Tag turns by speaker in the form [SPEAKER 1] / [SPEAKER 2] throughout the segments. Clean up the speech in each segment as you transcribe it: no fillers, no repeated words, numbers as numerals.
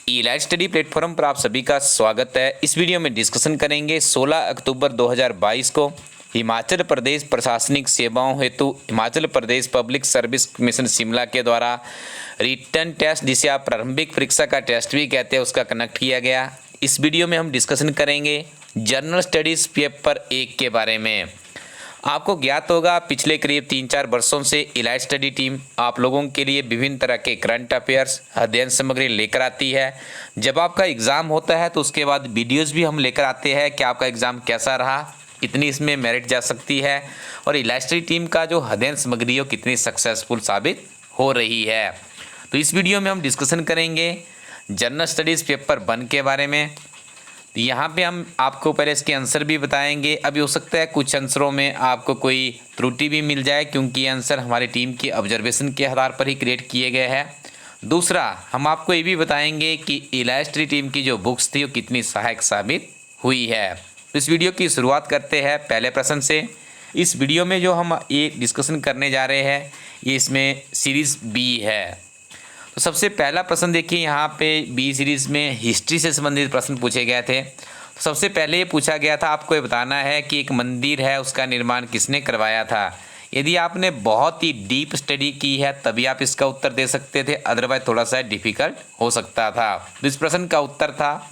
[SPEAKER 1] Elite study platform पर आप सभी का स्वागत है। इस वीडियो में डिस्कशन करेंगे 16 अक्टूबर 2022 को हिमाचल प्रदेश प्रशासनिक सेवाओं हेतु Himachal Pradesh public service commission Shimla के द्वारा रिटन टेस्ट, जिसे आप प्रारंभिक परीक्षा का टेस्ट भी कहते हैं, उसका कनेक्ट किया गया। इस वीडियो में हम डिस्कशन करेंगे जनरल स्टडीज़ पेपर 1 के बारे में। आपको ज्ञात होगा पिछले करीब 3-4 वर्षों से इलाइट स्टडी टीम आप लोगों के लिए विभिन्न तरह के करंट अफेयर्स अध्ययन सामग्री लेकर आती है। जब आपका एग्ज़ाम होता है तो उसके बाद वीडियोस भी हम लेकर आते हैं कि आपका एग्ज़ाम कैसा रहा, कितनी इसमें मेरिट जा सकती है और इलाइट स्टडी टीम का जो अध्ययन सामग्री हो कितनी सक्सेसफुल साबित हो रही है। तो इस वीडियो में हम डिस्कशन करेंगे जनरल स्टडीज़ पेपर 1 के बारे में। तो यहाँ पे हम आपको पहले इसके आंसर भी बताएंगे। अभी हो सकता है कुछ आंसरों में आपको कोई त्रुटि भी मिल जाए, क्योंकि ये आंसर हमारी टीम की ऑब्जर्वेशन के आधार पर ही क्रिएट किए गए हैं। दूसरा, हम आपको ये भी बताएंगे कि इलाइट स्टडी टीम की जो बुक्स थी वो कितनी सहायक साबित हुई है। तो इस वीडियो की शुरुआत करते हैं पहले प्रश्न से। इस वीडियो में जो हम ये डिस्कशन करने जा रहे हैं ये इसमें सीरीज़ बी है। तो सबसे पहला प्रश्न देखिए, यहाँ पे बी सीरीज़ में हिस्ट्री से संबंधित प्रश्न पूछे गए थे। तो सबसे पहले ये पूछा गया था, आपको ये बताना है कि एक मंदिर है उसका निर्माण किसने करवाया था। यदि आपने बहुत ही डीप स्टडी की है तभी आप इसका उत्तर दे सकते थे, अदरवाइज थोड़ा सा डिफिकल्ट हो सकता था। तो इस प्रश्न का उत्तर था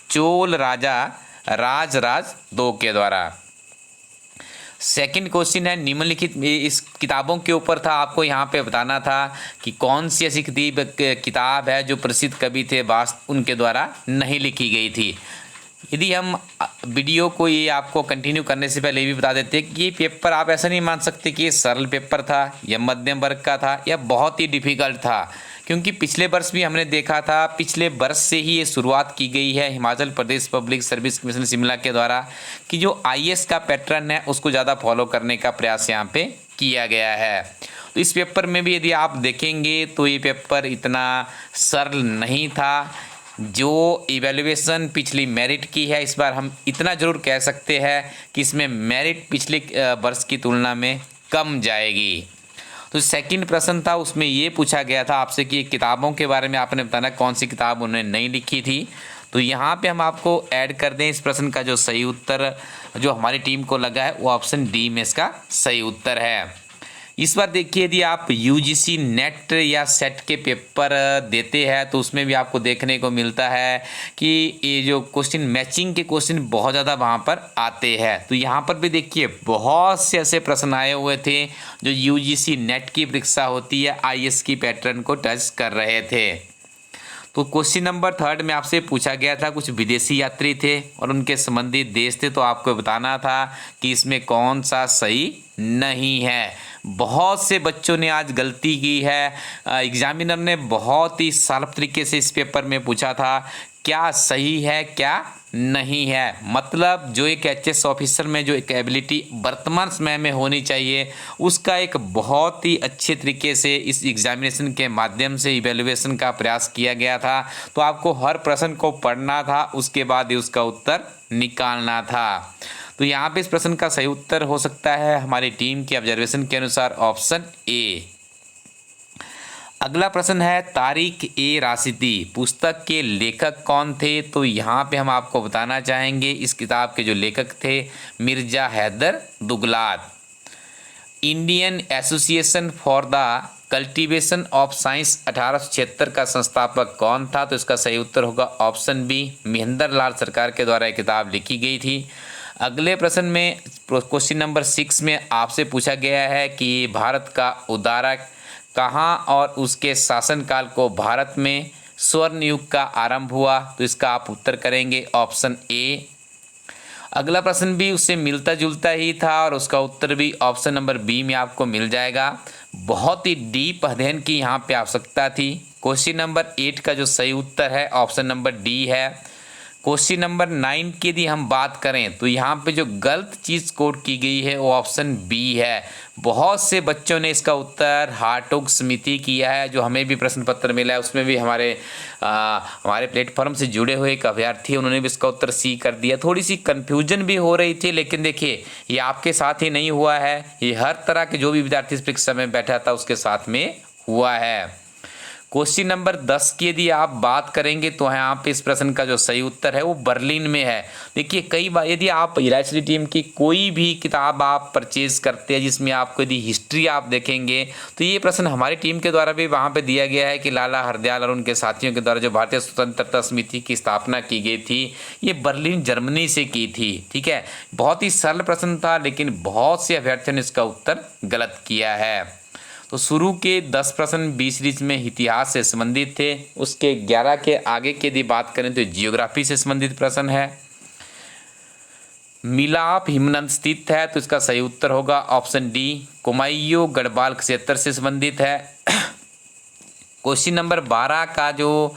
[SPEAKER 1] चोल राजा राजराज 2 के द्वारा। सेकंड क्वेश्चन है निम्नलिखित इस किताबों के ऊपर था, आपको यहाँ पे बताना था कि कौन सी ऐसी किताब है जो प्रसिद्ध कवि थे वास्त उनके द्वारा नहीं लिखी गई थी। यदि हम वीडियो को ये आपको कंटिन्यू करने से पहले भी बता देते कि ये पेपर आप ऐसा नहीं मान सकते कि ये सरल पेपर था या मध्यम वर्ग का था या बहुत ही डिफ़िकल्ट था, क्योंकि पिछले वर्ष भी हमने देखा था, पिछले वर्ष से ही ये शुरुआत की गई है Himachal Pradesh public service commission Shimla के द्वारा कि जो आईएएस का पैटर्न है उसको ज़्यादा फॉलो करने का प्रयास यहाँ पे किया गया है। तो इस पेपर में भी यदि आप देखेंगे तो ये पेपर इतना सरल नहीं था। जो इवैल्यूएशन पिछली मेरिट की है, इस बार हम इतना ज़रूर कह सकते हैं कि इसमें मेरिट पिछले वर्ष की तुलना में कम जाएगी। तो सेकंड प्रश्न था, उसमें ये पूछा गया था आपसे कि किताबों के बारे में आपने बताना कौन सी किताब उन्होंने नहीं लिखी थी। तो यहाँ पे हम आपको ऐड कर दें इस प्रश्न का जो सही उत्तर जो हमारी टीम को लगा है वो ऑप्शन डी में इसका सही उत्तर है। इस बार देखिए, यदि आप यूजीसी नेट या सेट के पेपर देते हैं तो उसमें भी आपको देखने को मिलता है कि ये जो क्वेश्चन मैचिंग के क्वेश्चन बहुत ज़्यादा वहाँ पर आते हैं। तो यहाँ पर भी देखिए बहुत से ऐसे प्रश्न आए हुए थे जो यूजीसी नेट की परीक्षा होती है आईएएस की पैटर्न को टच कर रहे थे। तो क्वेश्चन नंबर 3 में आपसे पूछा गया था, कुछ विदेशी यात्री थे और उनके संबंधित देश थे, तो आपको बताना था कि इसमें कौन सा सही नहीं है। बहुत से बच्चों ने आज गलती की है। एग्जामिनर ने बहुत ही शार्प तरीके से इस पेपर में पूछा था क्या सही है क्या नहीं है। मतलब जो एक एचएस ऑफिसर में जो एक एबिलिटी वर्तमान समय में होनी चाहिए उसका एक बहुत ही अच्छे तरीके से इस एग्जामिनेशन के माध्यम से इवैल्यूएशन का प्रयास किया गया था। तो आपको हर प्रश्न को पढ़ना था, उसके बाद ही उसका उत्तर निकालना था। तो यहाँ पे इस प्रश्न का सही उत्तर हो सकता है हमारी टीम की ऑब्जर्वेशन के अनुसार ऑप्शन ए। अगला प्रश्न है तारिक ए राशिदी पुस्तक के लेखक कौन थे। तो यहाँ पे हम आपको बताना चाहेंगे इस किताब के जो लेखक थे Mirza Haidar Dughlat. Indian Association for the Cultivation of Science 1876 का संस्थापक कौन था। तो इसका सही उत्तर होगा ऑप्शन बी, महेंद्र लाल सरकार के द्वारा यह किताब लिखी गई थी। अगले प्रश्न में क्वेश्चन नंबर 6 में आपसे पूछा गया है कि भारत का उदारक कहाँ और उसके शासनकाल को भारत में स्वर्ण युग का आरंभ हुआ। तो इसका आप उत्तर करेंगे ऑप्शन ए। अगला प्रश्न भी उससे मिलता जुलता ही था और उसका उत्तर भी ऑप्शन नंबर बी में आपको मिल जाएगा। बहुत ही डीप अध्ययन की यहाँ पे आवश्यकता थी। क्वेश्चन नंबर 8 का जो सही उत्तर है ऑप्शन नंबर डी है। क्वेश्चन नंबर 9 की यदि हम बात करें तो यहाँ पे जो गलत चीज़ कोड की गई है वो ऑप्शन बी है। बहुत से बच्चों ने इसका उत्तर हार्टोग समिति किया है, जो हमें भी प्रश्न पत्र मिला है उसमें भी हमारे प्लेटफॉर्म से जुड़े हुए एक अभ्यर्थी उन्होंने भी इसका उत्तर सी कर दिया। थोड़ी सी कन्फ्यूजन भी हो रही थी, लेकिन देखिए ये आपके साथ ही नहीं हुआ है, ये हर तरह के जो भी विद्यार्थी इस परीक्षा में बैठा था उसके साथ में हुआ है। क्वेश्चन नंबर 10 की यदि आप बात करेंगे तो यहाँ पे इस प्रश्न का जो सही उत्तर है वो बर्लिन में है। देखिए कई बार यदि आप इलायची टीम की कोई भी किताब आप परचेज करते हैं जिसमें आपको यदि हिस्ट्री आप देखेंगे तो ये प्रश्न हमारी टीम के द्वारा भी वहाँ पे दिया गया है कि लाला हरदयाल और उनके साथियों के द्वारा जो भारतीय स्वतंत्रता समिति की स्थापना की गई थी ये बर्लिन जर्मनी से की थी। ठीक है, बहुत ही सरल प्रश्न था लेकिन बहुत से अभ्यर्थियों ने इसका उत्तर गलत किया है। तो शुरू के 10 प्रश्न 20 सीरीज में इतिहास से संबंधित थे, उसके 11 के आगे की यदि बात करें तो जियोग्राफी से संबंधित प्रश्न है। मिलाप हिमनद स्थित है तो इसका सही उत्तर होगा ऑप्शन डी, कुमायूं गढ़वाल क्षेत्र से संबंधित है। क्वेश्चन नंबर 12 का जो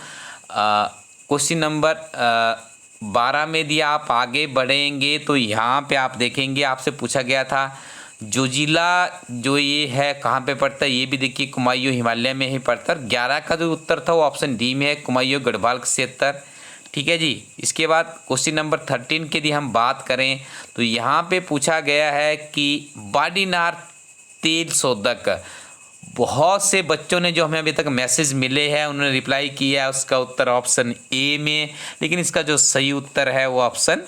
[SPEAKER 1] क्वेश्चन नंबर 12 में यदि आप आगे बढ़ेंगे तो यहाँ पे आप देखेंगे आपसे पूछा गया था जोजिला जो ये है कहाँ पे पड़ता है, ये भी देखिए कुमायूं हिमालय में ही पड़ता है। 11 का जो उत्तर था वो ऑप्शन डी में है, कुमायूं गढ़वाल क्षेत्र। ठीक है जी। इसके बाद क्वेश्चन नंबर 13 की यदि हम बात करें तो यहाँ पे पूछा गया है कि वाडीनार तेल शोधक, बहुत से बच्चों ने जो हमें अभी तक मैसेज मिले हैं उन्होंने रिप्लाई किया है, उसका उत्तर ऑप्शन ए में, लेकिन इसका जो सही उत्तर है वो ऑप्शन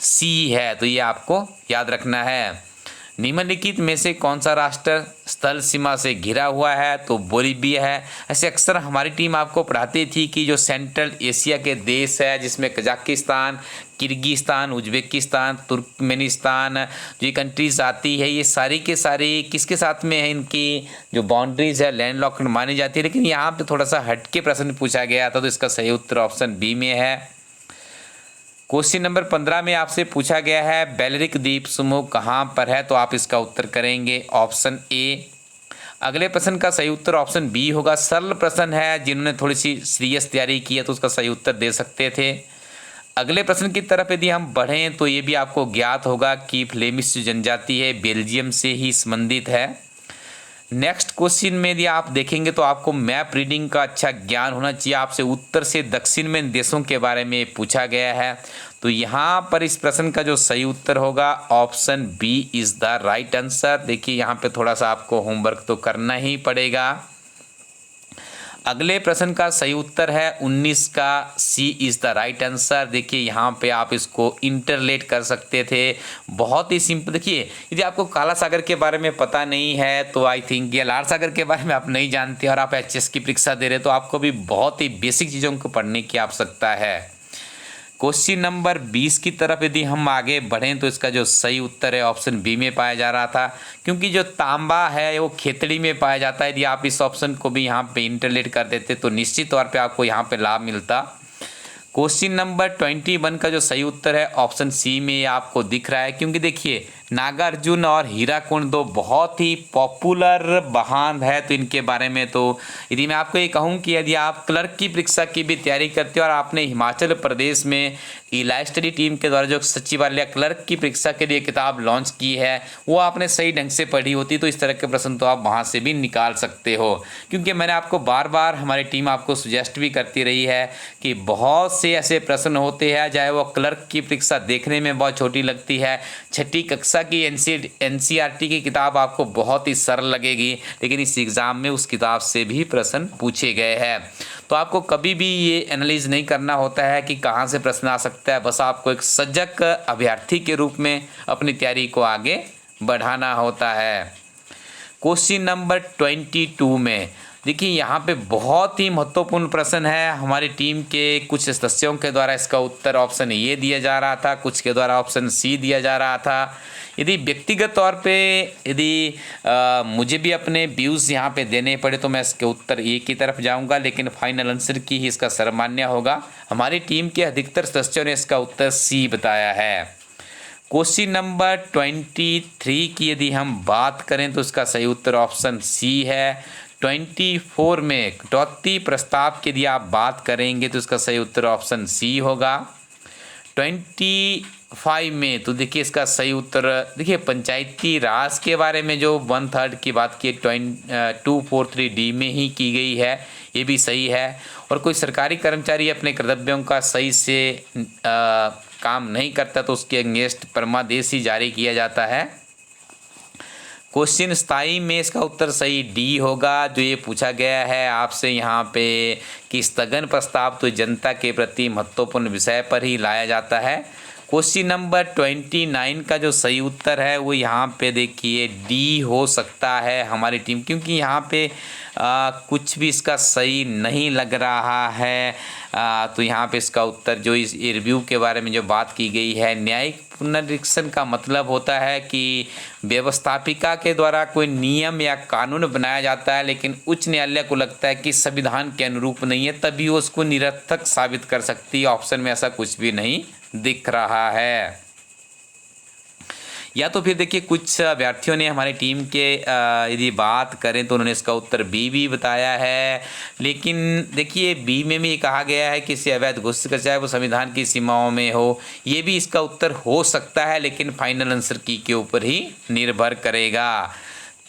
[SPEAKER 1] सी है। तो ये आपको याद रखना है। निम्नलिखित में से कौन सा राष्ट्र स्थल सीमा से घिरा हुआ है, तो बोलीविया है। ऐसे अक्सर हमारी टीम आपको पढ़ाती थी कि जो सेंट्रल एशिया के देश है जिसमें कजाकिस्तान, किर्गिस्तान, उज्बेकिस्तान, तुर्कमेनिस्तान जो ये कंट्रीज आती है ये सारी के सारी किसके साथ में है, इनकी जो बाउंड्रीज है लैंड लॉक्ड मानी जाती है। लेकिन यहाँ पे थोड़ा सा हटके प्रश्न पूछा गया था तो इसका सही उत्तर ऑप्शन बी में है। क्वेश्चन नंबर 15 में आपसे पूछा गया है बेलरिक द्वीप समूह कहाँ पर है, तो आप इसका उत्तर करेंगे ऑप्शन ए। अगले प्रश्न का सही उत्तर ऑप्शन बी होगा। सरल प्रश्न है, जिन्होंने थोड़ी सी सीरियस तैयारी की है तो उसका सही उत्तर दे सकते थे। अगले प्रश्न की तरफ यदि हम बढ़ें तो ये भी आपको ज्ञात होगा कि फ्लेमिश जनजाति है बेल्जियम से ही संबंधित है। नेक्स्ट क्वेश्चन में यदि आप देखेंगे तो आपको मैप रीडिंग का अच्छा ज्ञान होना चाहिए। आपसे उत्तर से दक्षिण में देशों के बारे में पूछा गया है तो यहाँ पर इस प्रश्न का जो सही उत्तर होगा option B is the right answer. देखिए यहाँ पे थोड़ा सा आपको होमवर्क तो करना ही पड़ेगा। अगले प्रश्न का सही उत्तर है 19 का सी इज़ द राइट आंसर। देखिए यहाँ पे आप इसको इंटरलेट कर सकते थे, बहुत ही सिंपल। देखिए यदि आपको काला सागर के बारे में पता नहीं है तो आई थिंक या लाल सागर के बारे में आप नहीं जानते और आप एचएस की परीक्षा दे रहे तो आपको भी बहुत ही बेसिक चीज़ों को पढ़ने की आवश्यकता है। क्वेश्चन नंबर 20 की तरफ यदि हम आगे बढ़ें तो इसका जो सही उत्तर है ऑप्शन बी में पाया जा रहा था, क्योंकि जो तांबा है वो खेतड़ी में पाया जाता है। यदि आप इस ऑप्शन को भी यहाँ पे इंटरलेट कर देते तो निश्चित तौर पे आपको यहाँ पे लाभ मिलता। क्वेश्चन नंबर 21 का जो सही उत्तर है ऑप्शन सी में आपको दिख रहा है, क्योंकि देखिए नागार्जुन और हीराकुंड दो बहुत ही पॉपुलर बांध है। तो इनके बारे में तो यदि मैं आपको ये कहूँ कि यदि आप क्लर्क की परीक्षा की भी तैयारी करते हो और आपने हिमाचल प्रदेश में इलायची टीम के द्वारा जो सचिवालय क्लर्क की परीक्षा के लिए किताब लॉन्च की है वो आपने सही ढंग से पढ़ी होती तो इस तरह के प्रश्न तो आप वहाँ से भी निकाल सकते हो। क्योंकि मैंने आपको बार बार हमारी टीम आपको सुजेस्ट भी करती रही है कि बहुत से ऐसे प्रश्न होते हैं, चाहे वो क्लर्क की परीक्षा देखने में बहुत छोटी लगती है, छठी कक्षा की एनसीईआरटी की किताब आपको बहुत ही सरल लगेगी, लेकिन इस एग्ज़ाम में उस किताब से भी प्रश्न पूछे गए हैं। तो आपको कभी भी ये एनालाइज नहीं करना होता है कि कहाँ से प्रश्न आ सकता है, बस आपको एक सजग अभ्यर्थी के रूप में अपनी तैयारी को आगे बढ़ाना होता है। क्वेश्चन नंबर 22 में देखिए यहाँ पे बहुत ही महत्वपूर्ण प्रश्न है। हमारी टीम के कुछ सदस्यों के द्वारा इसका उत्तर ऑप्शन ए दिया जा रहा था, कुछ के द्वारा ऑप्शन सी दिया जा रहा था। यदि व्यक्तिगत तौर पे यदि मुझे भी अपने व्यूज़ यहाँ पे देने पड़े तो मैं इसके उत्तर ए की तरफ जाऊँगा, लेकिन फाइनल आंसर की ही इसका सर्वमान्य होगा। हमारी टीम के अधिकतर सदस्यों ने इसका उत्तर सी बताया है। क्वेश्चन नंबर 23 की यदि हम बात करें तो इसका सही उत्तर ऑप्शन सी है। 24 में कटौती प्रस्ताव की यदि आप बात करेंगे तो इसका सही उत्तर ऑप्शन सी होगा। 25 में तो देखिए इसका सही उत्तर देखिए पंचायती राज के बारे में जो 1/3 की बात की 243D में ही की गई है, ये भी सही है। और कोई सरकारी कर्मचारी अपने कर्तव्यों का सही से काम नहीं करता तो उसके अगेंस्ट परमादेश ही जारी किया जाता है। क्वेश्चन 27 में इसका उत्तर सही डी होगा। जो ये पूछा गया है आपसे यहाँ पे कि स्थगन प्रस्ताव तो जनता के प्रति महत्वपूर्ण विषय पर ही लाया जाता है। क्वेश्चन नंबर 29 का जो सही उत्तर है वो यहाँ पे देखिए डी हो सकता है हमारी टीम, क्योंकि यहाँ पे कुछ भी इसका सही नहीं लग रहा है। तो यहाँ पे इसका उत्तर जो इस रिव्यू के बारे में जो बात की गई है, न्यायिक पुनरीक्षण का मतलब होता है कि व्यवस्थापिका के द्वारा कोई नियम या कानून बनाया जाता है, लेकिन उच्च न्यायालय को लगता है कि संविधान के अनुरूप नहीं है, तभी वो उसको निरर्थक साबित कर सकती है। ऑप्शन में ऐसा कुछ भी नहीं दिख रहा है। या तो फिर देखिए कुछ अभ्यर्थियों ने हमारी टीम के यदि बात करें तो उन्होंने इसका उत्तर बी भी बताया है, लेकिन देखिए बी में भी कहा गया है कि इसे अवैध घोषित कर चाहे वो संविधान की सीमाओं में हो। ये भी इसका उत्तर हो सकता है, लेकिन फाइनल आंसर की के ऊपर ही निर्भर करेगा।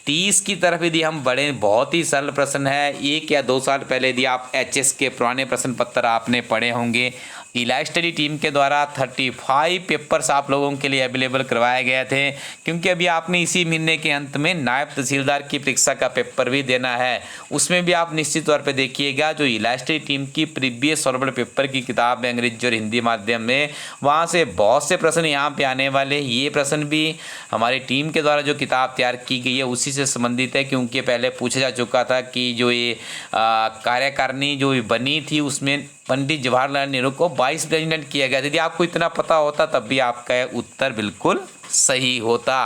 [SPEAKER 1] 30 की तरफ यदि हम बढ़े, बहुत ही सरल प्रश्न है। 1 या 2 साल पहले यदि आप एचएस के पुराने प्रश्न पत्र आपने पढ़े होंगे, इलाइट स्टडी टीम के द्वारा 35 पेपर्स आप लोगों के लिए अवेलेबल करवाए गए थे, क्योंकि अभी आपने इसी महीने के अंत में नायब तहसीलदार की परीक्षा का पेपर भी देना है। उसमें भी आप निश्चित तौर पे देखिएगा जो इलाइट स्टडी टीम की प्रीवियस सॉल्व्ड पेपर की किताब है अंग्रेजी और हिंदी माध्यम में, वहाँ से बहुत से प्रश्न यहाँ पे आने वाले। ये प्रश्न भी हमारी टीम के द्वारा जो किताब तैयार की गई है उसी से संबंधित है, क्योंकि पहले पूछा जा चुका था कि जो ये कार्यकारिणी जो बनी थी उसमें पंडित जवाहरलाल नेहरू को वाइस प्रेसिडेंट किया गया। यदि आपको इतना पता होता तब भी आपका उत्तर बिल्कुल सही होता।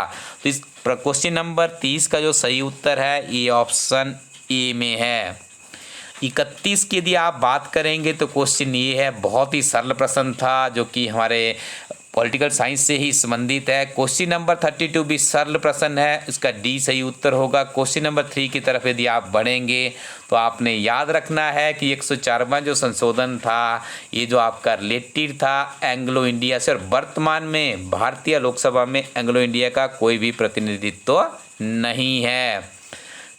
[SPEAKER 1] तो इस क्वेश्चन नंबर 30 का जो सही उत्तर है ये ऑप्शन ए में है। 31 की यदि आप बात करेंगे तो क्वेश्चन ये है, बहुत ही सरल प्रश्न था जो कि हमारे पॉलिटिकल साइंस से ही संबंधित है। क्वेश्चन नंबर 32 भी सरल प्रश्न है, इसका डी सही उत्तर होगा। क्वेश्चन नंबर 3 की तरफ यदि आप बढ़ेंगे तो आपने याद रखना है कि 104वां जो संशोधन था ये जो आपका रिलेटेड था एंग्लो इंडिया से, और वर्तमान में भारतीय लोकसभा में एंग्लो इंडिया का कोई भी प्रतिनिधित्व नहीं है।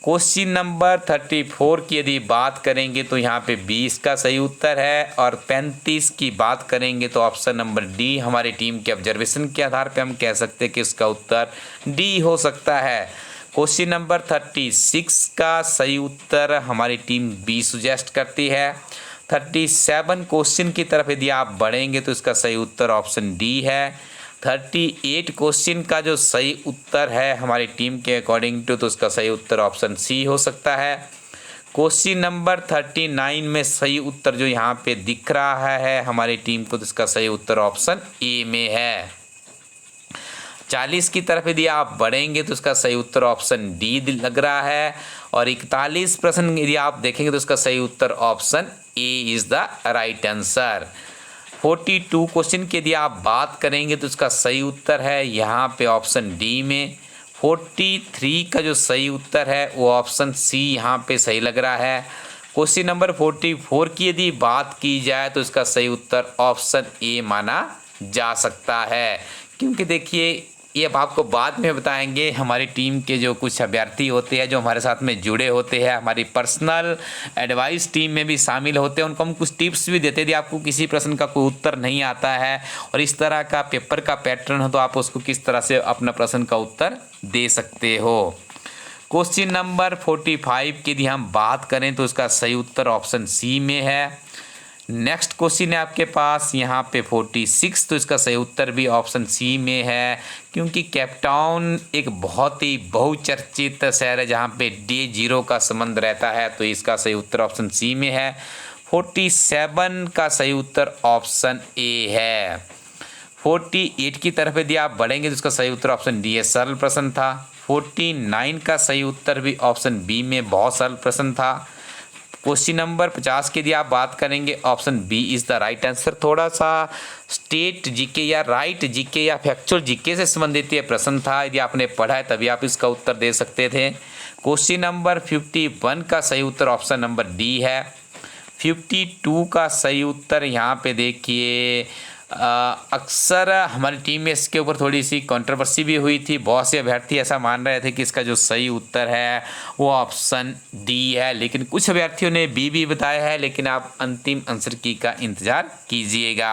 [SPEAKER 1] क्वेश्चन नंबर 34 की यदि बात करेंगे तो यहाँ पे 20 का सही उत्तर है, और 35 की बात करेंगे तो ऑप्शन नंबर डी हमारी टीम के ऑब्जर्वेशन के आधार पे हम कह सकते हैं कि इसका उत्तर डी हो सकता है। क्वेश्चन नंबर 36 का सही उत्तर हमारी टीम बी सुजेस्ट करती है। 37 क्वेश्चन की तरफ यदि आप बढ़ेंगे तो इसका सही उत्तर ऑप्शन डी है। 38 क्वेश्चन का जो सही उत्तर है हमारी टीम के अकॉर्डिंग टू, तो उसका सही उत्तर ऑप्शन सी हो सकता है। क्वेश्चन नंबर 39 में सही उत्तर जो यहाँ पे दिख रहा है हमारी टीम को, तो इसका सही उत्तर ऑप्शन ए में है। 40 की तरफ यदि आप बढ़ेंगे तो इसका सही उत्तर ऑप्शन डी लग रहा है, और 41 प्रश्न यदि आप देखेंगे तो इसका सही उत्तर option A is the right answer. 42 question की यदि आप बात करेंगे तो इसका सही उत्तर है यहाँ पे ऑप्शन डी में। 43 का जो सही उत्तर है वो ऑप्शन सी यहाँ पे सही लग रहा है। क्वेश्चन नंबर 44 की यदि बात की जाए तो इसका सही उत्तर ऑप्शन ए माना जा सकता है, क्योंकि देखिए ये अब आपको बाद में बताएंगे। हमारी टीम के जो कुछ अभ्यर्थी होते हैं जो हमारे साथ में जुड़े होते हैं, हमारी पर्सनल एडवाइस टीम में भी शामिल होते हैं, उनको हम कुछ टिप्स भी देते हैं। यदि आपको किसी प्रश्न का कोई उत्तर नहीं आता है और इस तरह का पेपर का पैटर्न हो तो आप उसको किस तरह से अपना प्रश्न का उत्तर दे सकते हो। क्वेश्चन नंबर 45 की यदि हम बात करें तो इसका सही उत्तर ऑप्शन सी में है। नेक्स्ट क्वेश्चन है आपके पास यहाँ पे 46, तो इसका सही उत्तर भी ऑप्शन सी में है, क्योंकि केपटाउन एक बहुत ही बहुचर्चित शहर है जहाँ पे D0 का संबंध रहता है, तो इसका सही उत्तर ऑप्शन सी में है। 47 का सही उत्तर ऑप्शन ए है। 48 की तरफ यदि आप बढ़ेंगे तो इसका सही उत्तर ऑप्शन डी है, सरल प्रश्न था। 49 का सही उत्तर भी ऑप्शन बी में बहुत सरल प्रश्न था। क्वेश्चन नंबर 50 की यदि आप बात करेंगे option B is the right answer. थोड़ा सा स्टेट जीके या राइट जीके या फैक्चुअल जीके से संबंधित ये प्रश्न था, यदि आपने पढ़ा है तभी आप इसका उत्तर दे सकते थे। क्वेश्चन नंबर 51 का सही उत्तर ऑप्शन नंबर डी है। 52 का सही उत्तर यहाँ पे देखिए अक्सर हमारी टीम में इसके ऊपर थोड़ी सी कंट्रोवर्सी भी हुई थी। बहुत से अभ्यर्थी ऐसा मान रहे थे कि इसका जो सही उत्तर है वो ऑप्शन डी है, लेकिन कुछ अभ्यर्थियों ने बी भी बताया है, लेकिन आप अंतिम आंसर की का इंतज़ार कीजिएगा।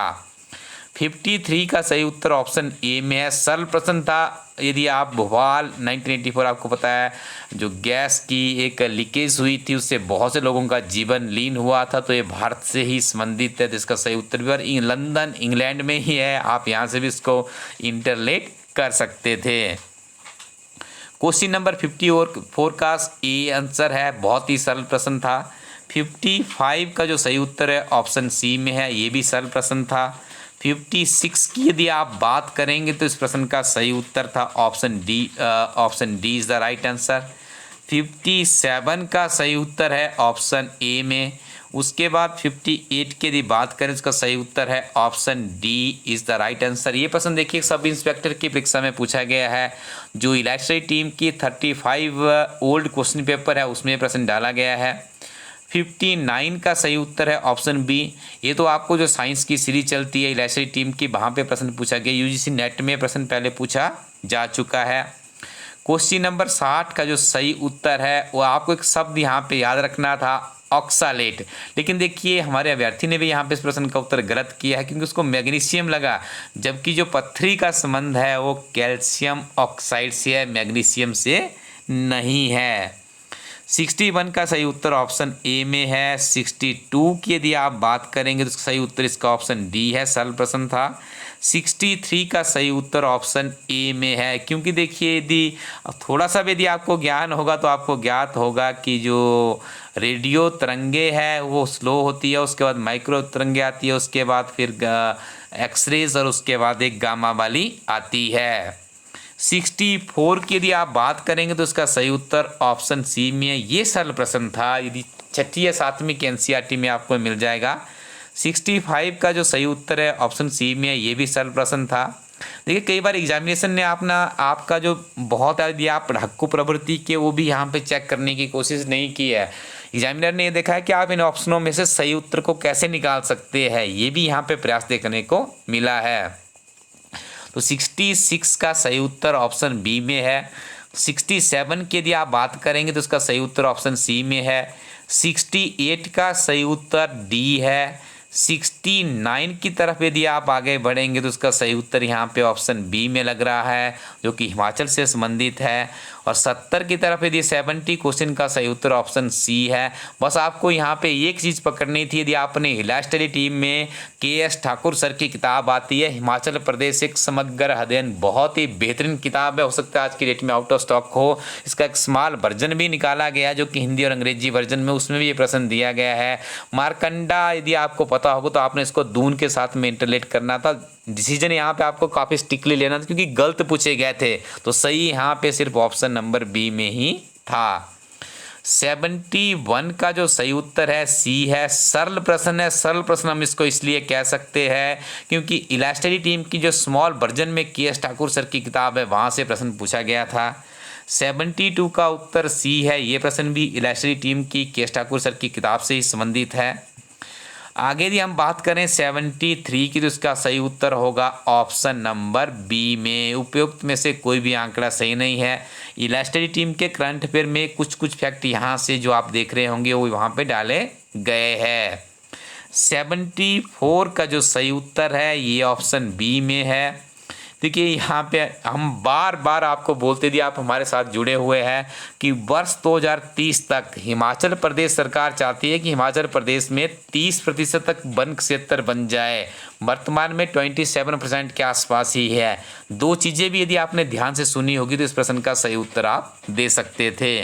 [SPEAKER 1] 53 का सही उत्तर ऑप्शन ए में है, सरल प्रश्न था। यदि आप भोपाल 1984 आपको पता है जो गैस की एक लीकेज हुई थी उससे बहुत से लोगों का जीवन लीन हुआ था, तो ये भारत से ही संबंधित है, तो इसका सही उत्तर भी और लंदन इंग्लैंड में ही है, आप यहाँ से भी इसको इंटरलेट कर सकते थे। क्वेश्चन नंबर 54 का ए आंसर है, बहुत ही सरल प्रश्न था। 55 का जो सही उत्तर है ऑप्शन सी में है, ये भी सरल प्रश्न था। 56 की यदि आप बात करेंगे तो इस प्रश्न का सही उत्तर था option D is the right answer. 57 का सही उत्तर है ऑप्शन ए में। उसके बाद 58 की यदि बात करें इसका सही उत्तर है option D is the right answer. ये प्रश्न देखिए सब इंस्पेक्टर की परीक्षा में पूछा गया है, जो इलेक्ट्री टीम की 35 ओल्ड क्वेश्चन पेपर है उसमें प्रश्न डाला गया है। 59 का सही उत्तर है ऑप्शन बी। ये तो आपको जो साइंस की सीरीज चलती है इलेक्ट्री टीम की, वहाँ पे प्रश्न पूछा गया, यूजीसी नेट में प्रश्न पहले पूछा जा चुका है। क्वेश्चन नंबर 60 का जो सही उत्तर है वो आपको एक शब्द यहाँ पे याद रखना था, ऑक्सालेट। लेकिन देखिए हमारे अभ्यर्थी ने भी यहाँ पे इस प्रश्न का उत्तर गलत किया है क्योंकि उसको मैग्नीशियम लगा, जबकि जो पथरी का संबंध है वो कैल्शियम ऑक्साइड से है, मैग्नीशियम से नहीं है। 61 का सही उत्तर ऑप्शन ए में है। 62 की यदि आप बात करेंगे तो सही उत्तर इसका ऑप्शन डी है, सरल प्रश्न था। 63 का सही उत्तर ऑप्शन ए में है, क्योंकि देखिए यदि थोड़ा सा भी यदि आपको ज्ञान होगा तो आपको ज्ञात होगा कि जो रेडियो तरंगे है वो स्लो होती है, उसके बाद माइक्रो तरंगे आती है, उसके बाद फिर एक्सरेज और उसके बाद एक गामा वाली आती है। 64 की यदि आप बात करेंगे तो इसका सही उत्तर ऑप्शन सी में है, ये सरल प्रश्न था, यदि छठी या सातवीं के एनसीईआरटी में आपको मिल जाएगा। 65 का जो सही उत्तर है ऑप्शन सी में है, ये भी सरल प्रश्न था। देखिए कई बार एग्जामिनेशन ने आपका जो बहुत यदि आप हक्कु प्रवृत्ति के वो भी यहाँ पे चेक करने की कोशिश नहीं की है, एग्जामिनर ने ये देखा है कि आप इन ऑप्शनों में से सही उत्तर को कैसे निकाल सकते हैं, ये भी यहाँ पे प्रयास देखने को मिला है। तो 66 का सही उत्तर ऑप्शन बी में है। 67 की यदि आप बात करेंगे तो इसका सही उत्तर ऑप्शन सी में है। 68 का सही उत्तर डी है। 69 की तरफ यदि आप आगे बढ़ेंगे तो उसका सही उत्तर यहाँ पे ऑप्शन बी में लग रहा है, जो कि हिमाचल से संबंधित है। और 70 की तरफ यदि 70 क्वेश्चन का सही उत्तर ऑप्शन सी है। बस आपको यहाँ पे एक चीज़ पकड़नी थी, यदि आपने हिलास्टडी टीम में के.एस. ठाकुर सर की किताब आती है हिमाचल प्रदेश एक समग्र अध्ययन, बहुत ही बेहतरीन किताब है, हो सकता है आज की डेट में आउट ऑफ स्टॉक हो। इसका एक स्मॉल वर्जन भी निकाला गया है जो कि हिंदी और अंग्रेजी वर्जन में, उसमें भी ये प्रश्न दिया गया है। मारकंडा यदि आपको पता होगा तो आपने इसको दून के साथ में इंटरलेट करना था। डिसीजन यहाँ पे आपको काफ़ी स्ट्रिक्टली लेना था क्योंकि गलत पूछे गए थे, तो सही यहाँ पे सिर्फ ऑप्शन नंबर बी में ही था। 71 का जो सही उत्तर है सी है, सरल प्रश्न है। सरल प्रश्न हम इसको इसलिए कह सकते हैं क्योंकि इलास्टडी टीम की जो स्मॉल वर्जन में के.एस. ठाकुर सर की किताब है वहाँ से प्रश्न पूछा गया था। 72 का उत्तर सी है, ये प्रश्न भी इलास्टडी टीम की के.एस. ठाकुर सर की किताब से ही संबंधित है। आगे यदि हम बात करें 73 की तो इसका सही उत्तर होगा ऑप्शन नंबर बी में। उपयुक्त में से कोई भी आंकड़ा सही नहीं है। इलास्टडी टीम के करंट अफेयर में कुछ फैक्ट यहाँ से जो आप देख रहे होंगे वो वहाँ पे डाले गए हैं। 74 का जो सही उत्तर है ये ऑप्शन बी में है। देखिए यहाँ पे हम बार बार आपको बोलते दिए, आप हमारे साथ जुड़े हुए हैं कि वर्ष 2030 तक हिमाचल प्रदेश सरकार चाहती है कि हिमाचल प्रदेश में 30% तक वन क्षेत्र बन जाए। वर्तमान में 27% के आसपास ही है। दो चीज़ें भी यदि आपने ध्यान से सुनी होगी तो इस प्रश्न का सही उत्तर आप दे सकते थे।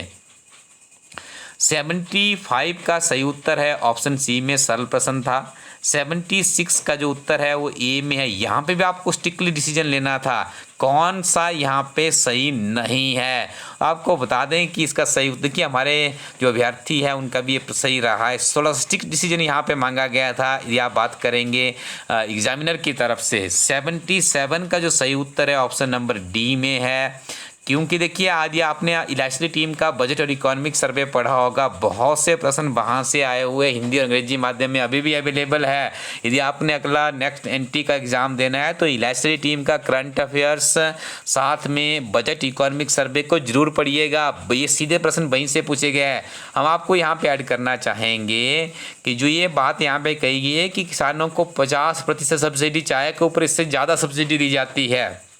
[SPEAKER 1] 75 का सही उत्तर है ऑप्शन सी में, सरल प्रश्न था। 76 का जो उत्तर है वो ए में है। यहाँ पे भी आपको स्ट्रिक्टली डिसीजन लेना था कौन सा यहाँ पे सही नहीं है। आपको बता दें कि इसका सही देखिए हमारे जो अभ्यर्थी है उनका भी ये सही रहा है। 16 स्ट्रिक्ट डिसीजन यहाँ पे मांगा गया था यदि आप बात करेंगे एग्जामिनर की तरफ से। 77 का जो सही उत्तर है ऑप्शन नंबर डी में है। क्योंकि देखिए आज ये आपने इलास्ट्री टीम का बजट और इकोनॉमिक सर्वे पढ़ा होगा, बहुत से प्रश्न वहाँ से आए हुए हिंदी और अंग्रेजी माध्यम में अभी भी अवेलेबल है। यदि आपने अगला नेक्स्ट एनटी का एग्जाम देना है तो इलास्ट्री टीम का करंट अफेयर्स साथ में बजट इकोनॉमिक सर्वे को जरूर पढ़िएगा, ये सीधे प्रश्न वहीं से पूछे गए हैं। हम आपको यहाँ पे ऐड करना चाहेंगे कि जो ये बात यहाँ पे कही गई है कि किसानों को 50% सब्सिडी, चाय के ऊपर इससे ज़्यादा सब्सिडी दी जाती है।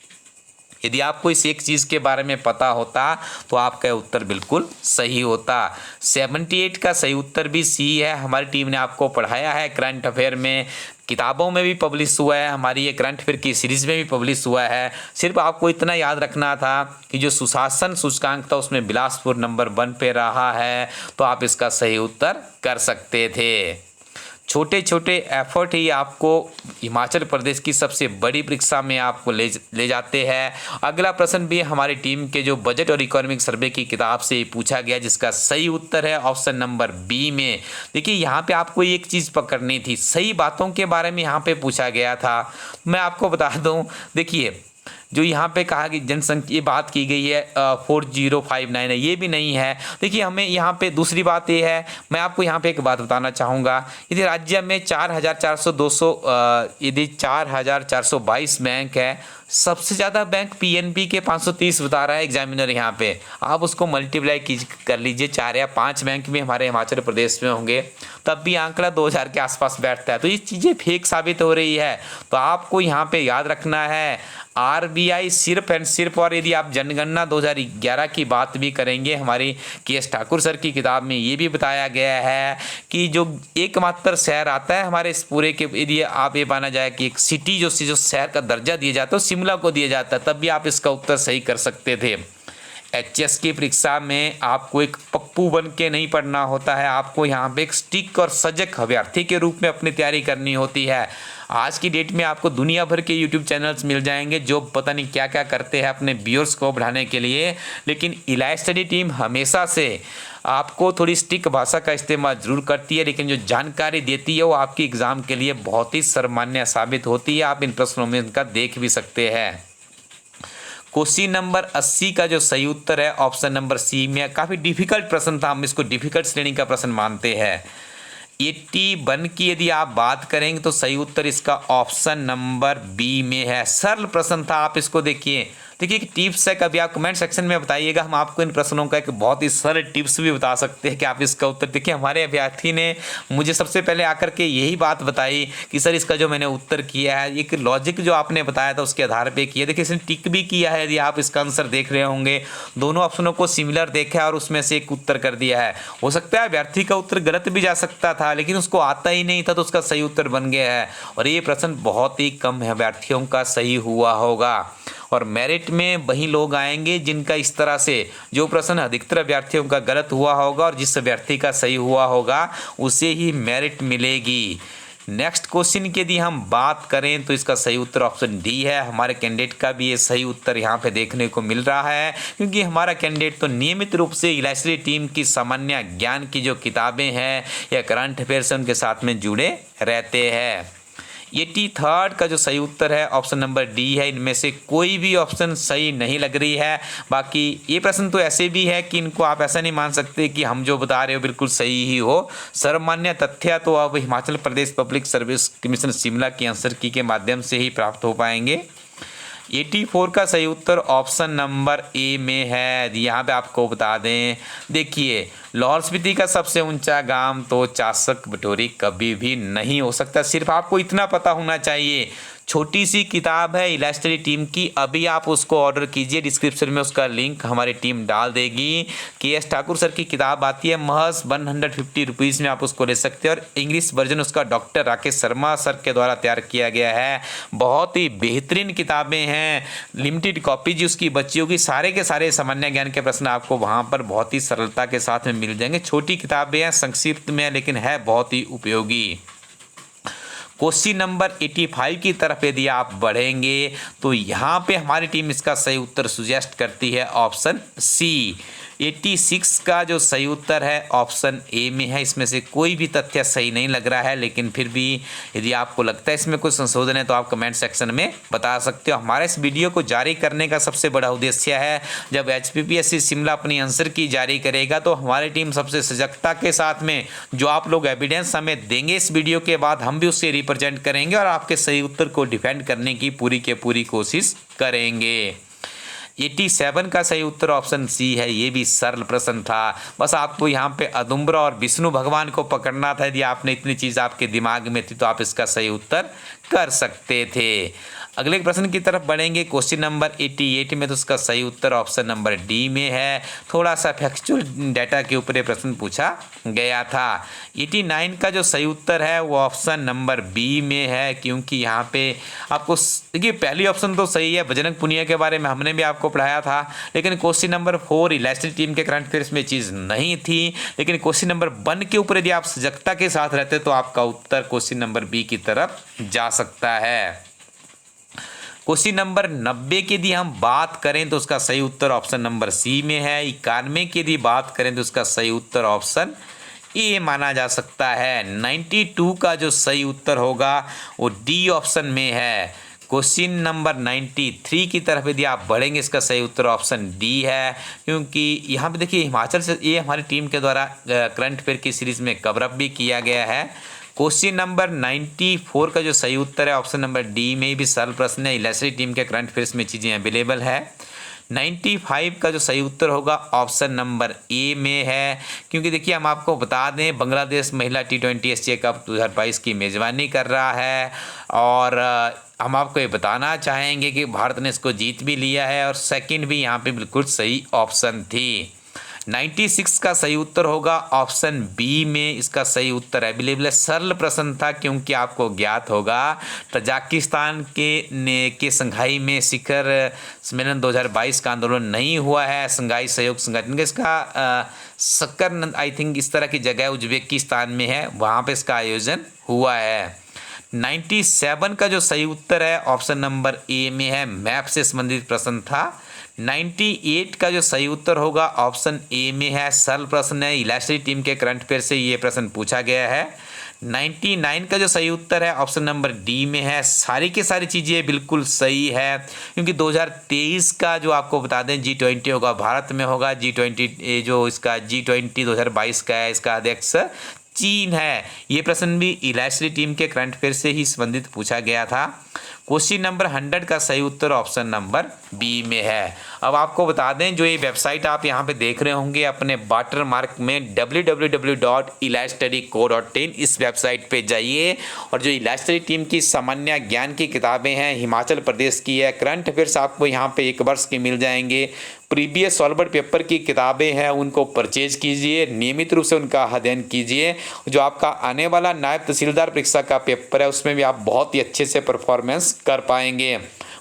[SPEAKER 1] यदि आपको इस एक चीज़ के बारे में पता होता तो आपका उत्तर बिल्कुल सही होता। 78 का सही उत्तर भी सी है। हमारी टीम ने आपको पढ़ाया है, करंट अफेयर में किताबों में भी पब्लिश हुआ है, हमारी ये करंट अफेयर की सीरीज़ में भी पब्लिश हुआ है। सिर्फ आपको इतना याद रखना था कि जो सुशासन सूचकांक था उसमें बिलासपुर नंबर 1 पे रहा है, तो आप इसका सही उत्तर कर सकते थे। छोटे छोटे एफर्ट ही आपको हिमाचल प्रदेश की सबसे बड़ी परीक्षा में आपको ले जाते हैं। अगला प्रश्न भी हमारी टीम के जो बजट और इकोनॉमिक सर्वे की किताब से पूछा गया, जिसका सही उत्तर है ऑप्शन नंबर बी में। देखिए यहाँ पे आपको एक चीज़ पकड़नी थी, सही बातों के बारे में यहाँ पे पूछा गया था। मैं आपको बता दूँ, देखिए जो यहाँ पे कहा कि जनसंख्या, ये बात की गई है 4059 है, ये भी नहीं है। देखिए हमें यहाँ पे दूसरी बात ये है, मैं आपको यहाँ पे एक बात बताना चाहूँगा। यदि राज्य में 4422 बैंक है, सबसे ज़्यादा बैंक पीएनबी के 530 बता रहा है एग्जामिनर यहाँ पे। आप उसको मल्टीप्लाई कर लीजिए, 4 या 5 बैंक भी हमारे हिमाचल प्रदेश में होंगे, तब भी आंकड़ा 2000 के आसपास बैठता है। तो ये चीज़ें फेक साबित हो रही है। तो आपको यहाँ पे याद रखना है आरबीआई सिर्फ एंड सिर्फ, और यदि आप जनगणना 2011 की बात भी करेंगे, हमारी के.एस. ठाकुर सर की किताब में ये भी बताया गया है कि जो एकमात्र शहर आता है हमारे इस पूरे के, यदि आप ये माना जाए कि एक सिटी जो शहर का दर्जा दिया जाता है शिमला को दिया जाता है, तब भी आप इसका उत्तर सही कर सकते थे। एचएस की परीक्षा में आपको एक पप्पू बन के नहीं पढ़ना होता है, आपको यहाँ पे एक स्टिक और सजग अभ्यर्थी के रूप में अपनी तैयारी करनी होती है। आज की डेट में आपको दुनिया भर के यूट्यूब चैनल्स मिल जाएंगे जो पता नहीं क्या क्या करते हैं अपने व्यूअर्स को बढ़ाने के लिए, लेकिन इलास्ट्री टीम हमेशा से आपको थोड़ी स्टिक भाषा का इस्तेमाल जरूर करती है, लेकिन जो जानकारी देती है वो आपकी एग्ज़ाम के लिए बहुत ही सर्वमान्य साबित होती है। आप इन प्रश्नों में इनका देख भी सकते हैं। क्वेश्चन नंबर 80 का जो सही उत्तर है ऑप्शन नंबर सी में, काफ़ी डिफिकल्ट प्रश्न था, हम इसको डिफिकल्ट श्रेणी का प्रश्न मानते हैं। 81 की यदि आप बात करेंगे तो सही उत्तर इसका ऑप्शन नंबर बी में है। सरल प्रश्न था, आप इसको देखिए टिप्स है, कभी आप कमेंट सेक्शन में बताइएगा, हम आपको इन प्रश्नों का एक बहुत ही सरल टिप्स भी बता सकते हैं कि आप इसका उत्तर। देखिए हमारे अभ्यर्थी ने मुझे सबसे पहले आकर के यही बात बताई कि सर इसका जो मैंने उत्तर किया है, एक लॉजिक जो आपने बताया था उसके आधार पर किया। देखिए इसने टिक भी किया है, यदि आप इसका आंसर देख रहे होंगे, दोनों ऑप्शनों को सिमिलर देखा है और उसमें से एक उत्तर कर दिया है। हो सकता है अभ्यर्थी का उत्तर गलत भी जा सकता था, लेकिन उसको आता ही नहीं था तो उसका सही उत्तर बन गया है। और ये प्रश्न बहुत ही कम अभ्यर्थियों का सही हुआ होगा, और मेरिट में वही लोग आएंगे जिनका इस तरह से जो प्रश्न अधिकतर अभ्यर्थियों का गलत हुआ होगा और जिस अभ्यर्थी का सही हुआ होगा उसे ही मेरिट मिलेगी। नेक्स्ट क्वेश्चन की यदि हम बात करें तो इसका सही उत्तर ऑप्शन डी है। हमारे कैंडिडेट का भी ये सही उत्तर यहाँ पे देखने को मिल रहा है, क्योंकि हमारा कैंडिडेट तो नियमित रूप से इलास्ट्री टीम की सामान्य ज्ञान की जो किताबें हैं या करंट अफेयर्स उनके साथ में जुड़े रहते हैं। 83 का जो सही उत्तर है ऑप्शन नंबर डी है। इनमें से कोई भी ऑप्शन सही नहीं लग रही है। बाकी ये प्रश्न तो ऐसे भी है कि इनको आप ऐसा नहीं मान सकते कि हम जो बता रहे हो बिल्कुल सही ही हो। सर्वमान्य तथ्य तो अब Himachal Pradesh public service commission Shimla की आंसर की के माध्यम से ही प्राप्त हो पाएंगे। 84 का सही उत्तर ऑप्शन नंबर ए में है। यहाँ पे आपको बता दें, देखिए लाहौल स्पीति का सबसे ऊंचा गांव तो चासक बटोरी कभी भी नहीं हो सकता। सिर्फ आपको इतना पता होना चाहिए। छोटी सी किताब है इलास्ट्री टीम की, अभी आप उसको ऑर्डर कीजिए, डिस्क्रिप्शन में उसका लिंक हमारी टीम डाल देगी। के.एस. ठाकुर सर की किताब आती है महज 150 रुपीज़ में, आप उसको ले सकते हैं। और इंग्लिश वर्जन उसका डॉक्टर राकेश शर्मा सर के द्वारा तैयार किया गया है। बहुत ही बेहतरीन किताबें हैं, लिमिटेड कॉपी जी उसकी बच्चियों की, सारे के सारे सामान्य ज्ञान के प्रश्न आपको वहाँ पर बहुत ही सरलता के साथ में मिल जाएंगे। छोटी किताबें हैं, संक्षिप्त में है, लेकिन है बहुत ही उपयोगी। क्वेश्चन नंबर 85 की तरफ यदि आप बढ़ेंगे तो यहाँ पे हमारी टीम इसका सही उत्तर सुजेस्ट करती है ऑप्शन सी। 86 का जो सही उत्तर है ऑप्शन ए में है। इसमें से कोई भी तथ्य सही नहीं लग रहा है, लेकिन फिर भी यदि आपको लगता है इसमें कुछ संशोधन है तो आप कमेंट सेक्शन में बता सकते हो। हमारे इस वीडियो को जारी करने का सबसे बड़ा उद्देश्य है, जब HPPSC शिमला अपनी आंसर की जारी करेगा तो हमारी टीम सबसे सजगता के साथ में जो आप लोग एविडेंस हमें देंगे इस वीडियो के बाद, हम भी उससे रिप्रेजेंट करेंगे और आपके सही उत्तर को डिफेंड करने की पूरी कोशिश करेंगे। 87 का सही उत्तर ऑप्शन सी है। ये भी सरल प्रश्न था, बस आपको यहाँ पे अदुम्बरा और विष्णु भगवान को पकड़ना था। यदि आपने इतनी चीज़ आपके दिमाग में थी तो आप इसका सही उत्तर कर सकते थे। अगले प्रश्न की तरफ बढ़ेंगे। क्वेश्चन नंबर 88 में तो उसका सही उत्तर ऑप्शन नंबर डी में है। थोड़ा सा फैक्चुअल डाटा के ऊपर ये प्रश्न पूछा गया था। 89 का जो सही उत्तर है वो ऑप्शन नंबर बी में है, क्योंकि यहाँ पे आपको देखिए पहली ऑप्शन तो सही है, बजरंग पुनिया के बारे में हमने भी आपको पढ़ाया था, लेकिन क्वेश्चन नंबर 4 इलास्टिक टीम के करंट अफेयर्स में चीज़ नहीं थी। लेकिन क्वेश्चन नंबर 1 के ऊपर यदि आप सजगता के साथ रहते तो आपका उत्तर क्वेश्चन नंबर बी की तरफ जा सकता है। क्वेश्चन नंबर 90 की यदि हम बात करें तो उसका सही उत्तर ऑप्शन नंबर सी में है। 91 की यदि बात करें तो उसका सही उत्तर ऑप्शन ए माना जा सकता है। 92 का जो सही उत्तर होगा वो डी ऑप्शन में है। क्वेश्चन नंबर 93 की तरफ यदि आप बढ़ेंगे इसका सही उत्तर ऑप्शन डी है, क्योंकि यहाँ पे देखिए हिमाचल से ये हमारी टीम के द्वारा करंट अफेयर की सीरीज़ में कवर अप भी किया गया है। क्वेश्चन नंबर 94 का जो सही उत्तर है ऑप्शन नंबर डी में भी सरल प्रश्न है। इलास्टिक टीम के करंट अफेयर्स में चीज़ें अवेलेबल है। 95 का जो सही उत्तर होगा ऑप्शन नंबर ए में है, क्योंकि देखिए हम आपको बता दें बांग्लादेश महिला T20 एशिया कप 2022 की मेज़बानी कर रहा है और हम आपको ये बताना चाहेंगे कि भारत ने इसको जीत भी लिया है और सेकंड भी यहाँ पे बिल्कुल सही ऑप्शन थी। 96 का सही उत्तर होगा ऑप्शन बी में। इसका सही उत्तर अवेलेबल है। सरल प्रश्न था, क्योंकि आपको ज्ञात होगा तजाकिस्तान के संघाई में शिखर सम्मेलन 2022 का आंदोलन नहीं हुआ है। संघाई सहयोग संगठन का इसका शक्कर आई थिंक इस तरह की जगह उज्बेकिस्तान में है, वहाँ पे इसका आयोजन हुआ है। 97 का जो सही उत्तर है ऑप्शन नंबर ए में है। मैप से संबंधित प्रश्न था। 98 का जो सही उत्तर होगा ऑप्शन ए में है। सरल प्रश्न है, इलास्टिक टीम के करंट अफेयर से ये प्रश्न पूछा गया है। 99 का जो सही उत्तर है ऑप्शन नंबर डी में है। सारी की सारी चीज़ें बिल्कुल सही है, क्योंकि 2023 का जो आपको बता दें G20 होगा, भारत में होगा। G20 जो इसका G20 2022 का है, इसका अध्यक्ष चीन है। ये प्रश्न भी इलास्टिक टीम के करंट अफेयर से ही संबंधित पूछा गया था। क्वेश्चन नंबर 100 का सही उत्तर ऑप्शन नंबर बी में है। अब आपको बता दें जो ये वेबसाइट आप यहाँ पे देख रहे होंगे अपने वाटर मार्क में www.elaststudyco.in, इस वेबसाइट पे जाइए और जो इलास्टिक टीम की सामान्य ज्ञान की किताबें हैं हिमाचल प्रदेश की है, करंट अफेयर्स आपको यहाँ पे 1 वर्ष के मिल जाएंगे। प्रीवियस सॉल्वर पेपर की किताबें हैं उनको परचेज कीजिए, नियमित रूप से उनका अध्ययन कीजिए। जो आपका आने वाला नायब तहसीलदार परीक्षा का पेपर है उसमें भी आप बहुत ही अच्छे से परफॉर्मेंस कर पाएंगे।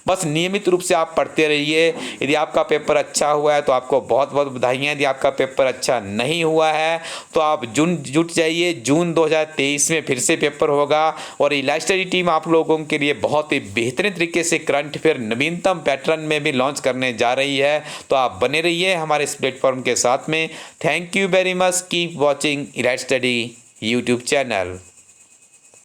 [SPEAKER 1] बस नियमित रूप से आप पढ़ते रहिए। यदि आपका पेपर अच्छा हुआ है तो आपको बहुत बहुत बधाइयाँ। यदि आपका पेपर अच्छा नहीं हुआ है तो आप जुट जाइए। जून 2023 में फिर से पेपर होगा और इलास्टिक टीम आप लोगों के लिए बहुत ही बेहतरीन तरीके से करंट अफेयर नवीनतम पैटर्न में भी लॉन्च करने जा रही है। तो आप बने रहिए हमारे इस प्लेटफॉर्म के साथ में। Thank you very much. Keep watching elastic YouTube channel.